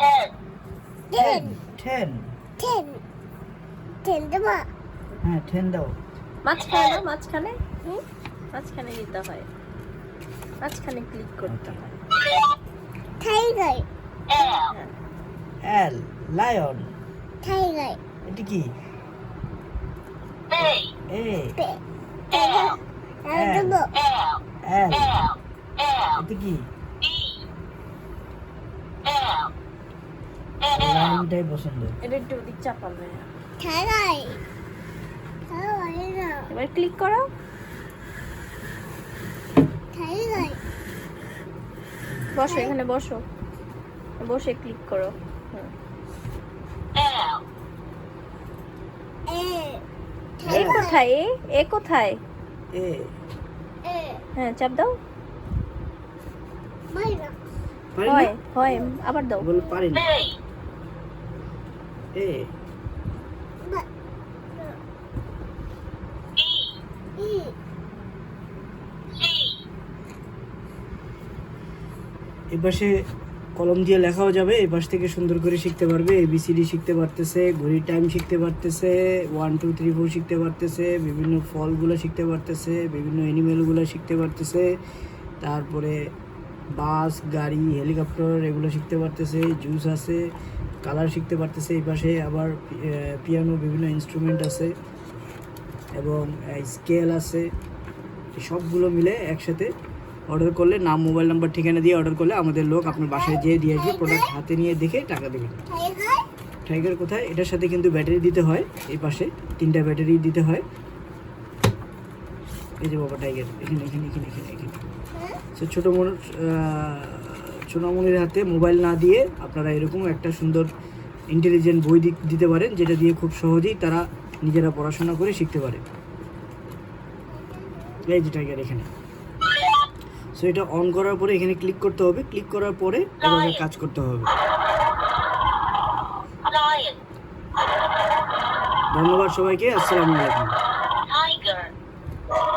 10 10 10 10 দেবো হ্যাঁ 10 দাও মাঝখানে না, মাঝখানে মাঝখানে দিতে হয়, মাঝখানে ক্লিক করতে হয়। টাইগার L লায়ন টাইগার এটা কি A পে দেবো L এটা কি লাইনটাই পছন্দ এটা একটু দিক চাপাবে। টাইগার টাইগার না এবার ক্লিক করো। টাইগার বসো, এখানে বসো, বসে ক্লিক করো। এ এ কোথায়? এ কোথায়? A এ হ্যাঁ চাপ দাও। বাইরা পারি হয় না হয়, আবার দাও। বল পারি না A বা ই এপাশে কলম দিয়ে লেখাও যাবে, এপাশ থেকে সুন্দর করে শিখতে পারবে। ABCD শিখতে পারতেছে, ঘড়ির টাইম শিখতে পারতেছে, 1 2 3 4 শিখতে পারতেছে, বিভিন্ন ফলগুলো শিখতে পারতেছে, বিভিন্ন অ্যানিমেলগুলো শিখতে পারতেছে, তারপরে বাস, গাড়ি, হেলিকপ্টার এগুলো শিখতে পারতেছে, জুস আছে, কালার শিখতে পারতেছে। এই পাশে আবার পিয়ানো, বিভিন্ন ইনস্ট্রুমেন্ট আছে এবং স্কেল আছে। এই সবগুলো মিলে একসাথে অর্ডার করলে, নাম, মোবাইল নাম্বার, ঠিকানা দিয়ে অর্ডার করলে আমাদের লোক আপনার বাসায় যেয়ে দিয়ে আসবে। প্রোডাক্ট হাতে নিয়ে দেখে টাকা দেবেন। টাইগার টাইগার কোথায়? এটার সাথে কিন্তু ব্যাটারি দিতে হয়, এই পাশে 3টা ব্যাটারি দিতে হয়। এই যে বাবা টাইগার এখানে এখানে এখানে এখানে এখানে। সে ছোটোমনির হাতে মোবাইল না দিয়ে আপনারা এরকম একটা সুন্দর ইন্টেলিজেন্ট বই দিতে পারেন, যেটা দিয়ে খুব সহজেই তারা নিজেরা পড়াশোনা করে শিখতে পারে। এই যে টাইগার এখানে। সো এটা অন করার পরে এখানে ক্লিক করতে হবে, ক্লিক করার পরে এভাবে কাজ করতে হবে। ধন্যবাদ সবাইকে, আসসালামু আলাইকুম।